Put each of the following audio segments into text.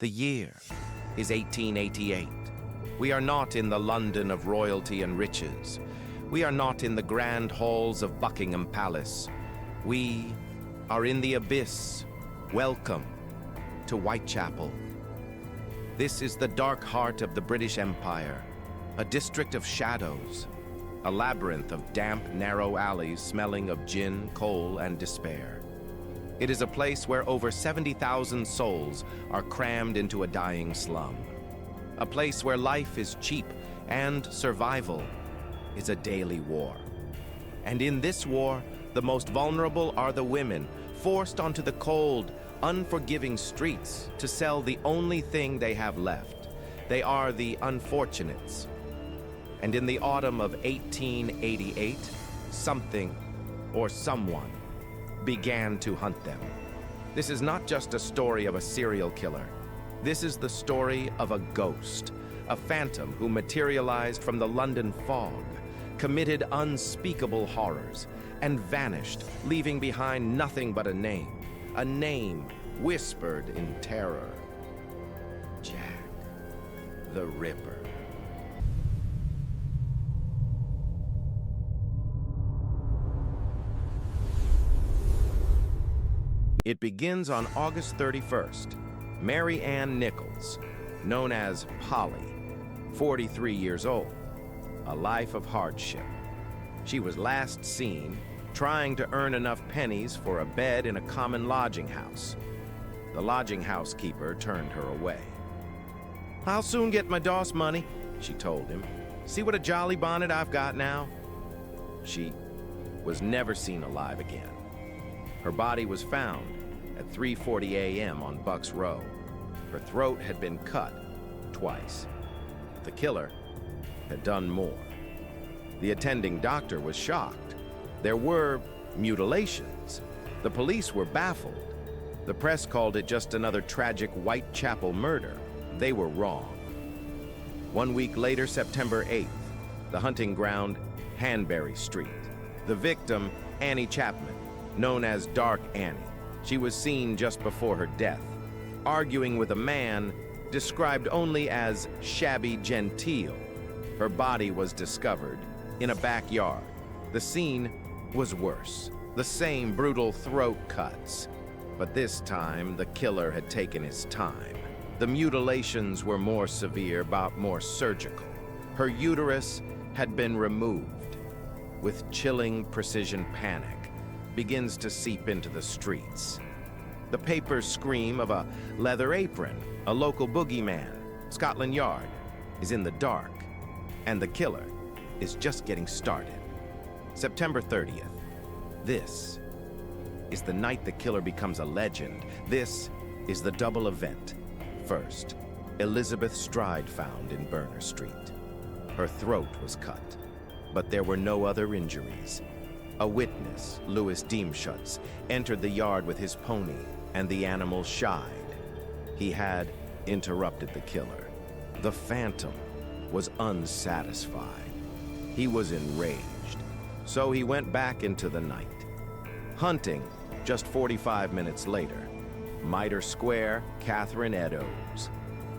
The year is 1888. We are not in the London of royalty and riches. We are not in the grand halls of Buckingham Palace. We are in the abyss. Welcome to Whitechapel. This is the dark heart of the British Empire, a district of shadows, a labyrinth of damp, narrow alleys smelling of gin, coal, and despair. It is a place where over 70,000 souls are crammed into a dying slum. A place where life is cheap and survival is a daily war. And in this war, the most vulnerable are the women, forced onto the cold, unforgiving streets to sell the only thing they have left. They are the unfortunates. And in the autumn of 1888, something or someone began to hunt them. This is not just a story of a serial killer. This is the story of a ghost, a phantom who materialized from the London fog, committed unspeakable horrors, and vanished, leaving behind nothing but a name whispered in terror. Jack the Ripper. It begins on August 31st. Mary Ann Nichols, known as Polly, 43 years old, a life of hardship. She was last seen trying to earn enough pennies for a bed in a common lodging house. The lodging house keeper turned her away. "I'll soon get my DOS money," she told him. "See what a jolly bonnet I've got now?" She was never seen alive again. Her body was found at 3:40 a.m. on Bucks Row. Her throat had been cut twice. The killer had done more. The attending doctor was shocked. There were mutilations. The police were baffled. The press called it just another tragic Whitechapel murder. They were wrong. 1 week later, September 8th, the hunting ground, Hanbury Street. The victim, Annie Chapman, known as Dark Annie. She was seen just before her death, arguing with a man described only as shabby genteel. Her body was discovered in a backyard. The scene was worse. The same brutal throat cuts. But this time, the killer had taken his time. The mutilations were more severe, but more surgical. Her uterus had been removed. With chilling precision, panic begins to seep into the streets. The papers scream of a leather apron, a local boogeyman. Scotland Yard is in the dark, and the killer is just getting started. September 30th. This is the night the killer becomes a legend. This is the double event. First, Elizabeth Stride found in Berner Street. Her throat was cut, but there were no other injuries. A witness, Louis Deemschutz, entered the yard with his pony, and the animal shied. He had interrupted the killer. The phantom was unsatisfied. He was enraged, so he went back into the night. Hunting just 45 minutes later. Mitre Square, Catherine Eddowes.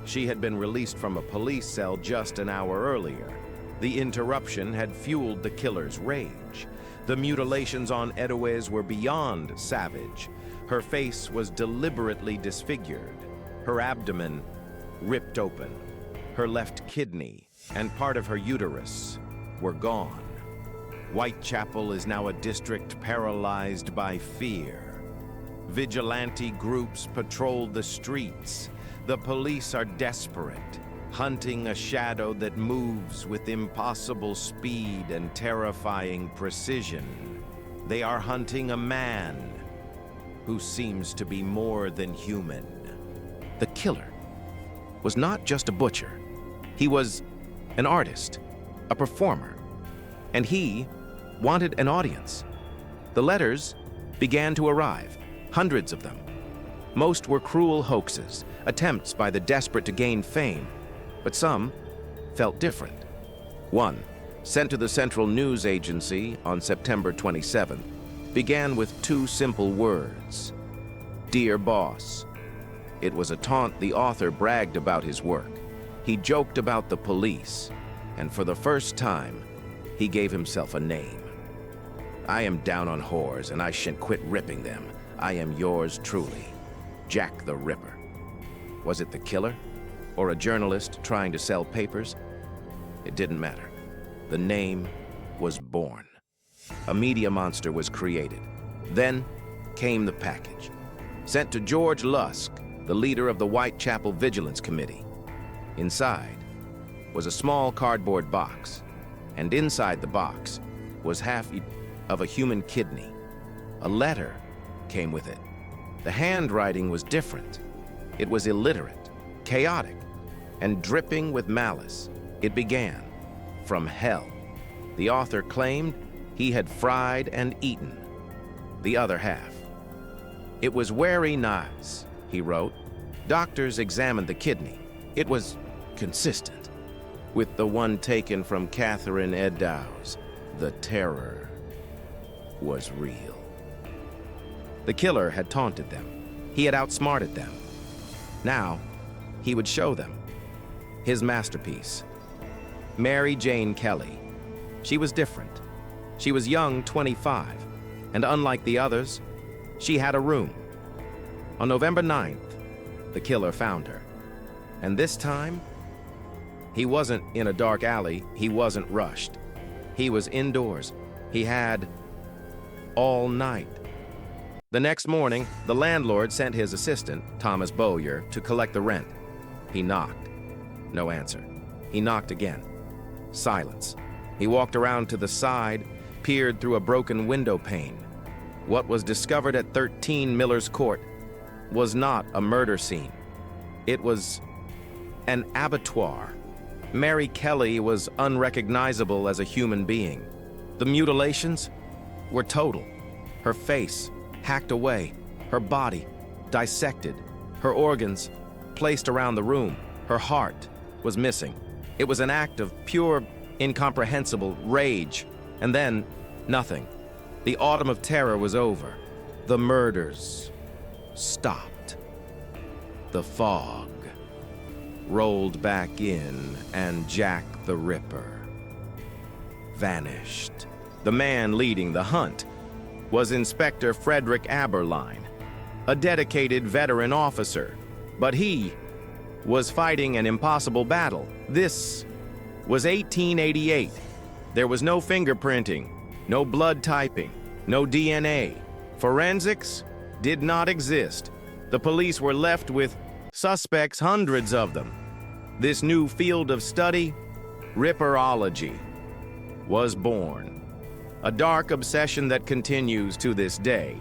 She had been released from a police cell just an hour earlier. The interruption had fueled the killer's rage. The mutilations on Eddowes were beyond savage. Her face was deliberately disfigured. Her abdomen ripped open. Her left kidney and part of her uterus were gone. Whitechapel is now a district paralyzed by fear. Vigilante groups patrol the streets. The police are desperate, hunting a shadow that moves with impossible speed and terrifying precision. They are hunting a man who seems to be more than human. The killer was not just a butcher. He was an artist, a performer, and he wanted an audience. The letters began to arrive, hundreds of them. Most were cruel hoaxes, attempts by the desperate to gain fame. But some felt different. One, sent to the Central News Agency on September 27th, began with two simple words. "Dear boss, It was a taunt the author bragged about his work. He joked about the police, and for the first time, he gave himself a name. I am down on whores, and I shan't quit ripping them. I am yours truly, Jack the Ripper. Was it the killer, or a journalist trying to sell papers? It didn't matter. The name was born. A media monster was created. Then came the package, sent to George Lusk, the leader of the Whitechapel Vigilance Committee. Inside was a small cardboard box, and inside the box was half of a human kidney. A letter came with it. The handwriting was different. It was illiterate, chaotic, and dripping with malice. It began, "From hell." The author claimed he had fried and eaten the other half. "It was very nice," he wrote. Doctors examined the kidney. It was consistent with the one taken from Catherine Eddowes. The terror was real. The killer had taunted them. He had outsmarted them. Now, he would show them his masterpiece. Mary Jane Kelly. She was different. She was young, 25, and unlike the others, she had a room. On November 9th, the killer found her. And this time, he wasn't in a dark alley. He wasn't rushed. He was indoors. He had all night. The next morning, the landlord sent his assistant, Thomas Bowyer, to collect the rent. He knocked. No answer. He knocked again. Silence. He walked around to the side, peered through a broken window pane. What was discovered at 13 Miller's Court was not a murder scene. It was an abattoir. Mary Kelly was unrecognizable as a human being. The mutilations were total. Her face hacked away, her body dissected, her organs placed around the room. Her heart was missing. It was an act of pure, incomprehensible rage. And then, nothing. The autumn of terror was over. The murders stopped. The fog rolled back in, and Jack the Ripper vanished. The man leading the hunt was Inspector Frederick Aberline, a dedicated veteran officer, but he was fighting an impossible battle. This was 1888. There was no fingerprinting, no blood typing, no DNA. Forensics did not exist. The police were left with suspects, hundreds of them. This new field of study, Ripperology, was born. A dark obsession that continues to this day.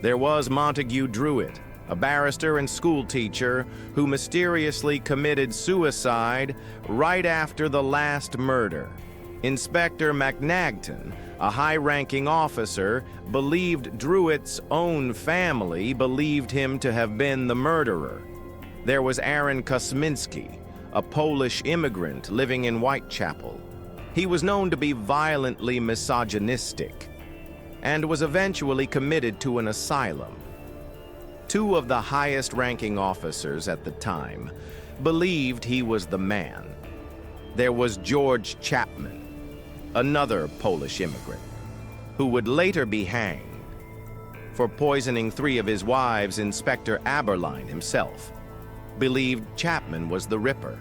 There was Montague Druitt, a barrister and schoolteacher who mysteriously committed suicide right after the last murder. Inspector McNagton, a high-ranking officer, believed Druitt's own family believed him to have been the murderer. There was Aaron Kosminski, a Polish immigrant living in Whitechapel. He was known to be violently misogynistic and was eventually committed to an asylum. Two of the highest-ranking officers at the time believed he was the man. There was George Chapman, another Polish immigrant, who would later be hanged for poisoning 3 of his wives. Inspector Aberline himself believed Chapman was the Ripper.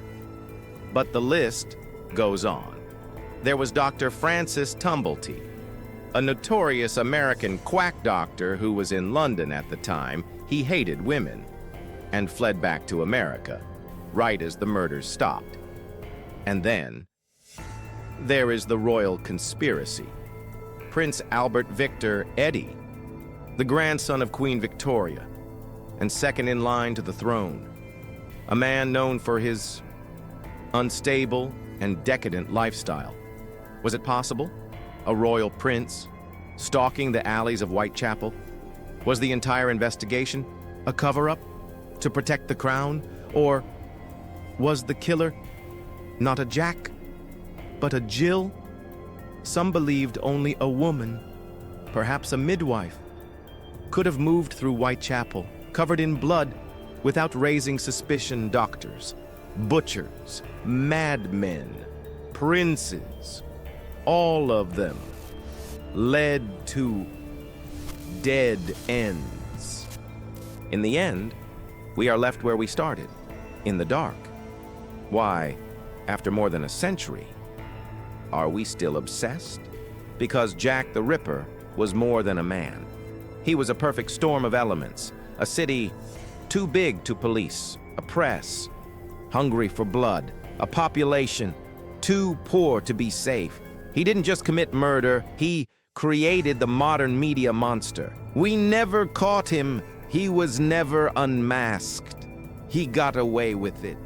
But the list goes on. There was Dr. Francis Tumblety, a notorious American quack doctor who was in London at the time. He hated women and fled back to America right as the murders stopped. And then there is the royal conspiracy. Prince Albert Victor Eddy, the grandson of Queen Victoria and second in line to the throne, a man known for his unstable and decadent lifestyle. Was it possible? A royal prince stalking the alleys of Whitechapel? Was the entire investigation a cover-up to protect the crown? Or was the killer not a Jack, but a Jill? Some believed only a woman, perhaps a midwife, could have moved through Whitechapel, covered in blood, without raising suspicion, doctors, butchers, madmen, princes, all of them led to dead ends. In the end, we are left where we started, in the dark. Why, after more than a century, are we still obsessed? Because Jack the Ripper was more than a man. He was a perfect storm of elements, a city too big to police, a press hungry for blood, a population too poor to be safe. He didn't just commit murder, he created the modern media monster. We never caught him. He was never unmasked. He got away with it.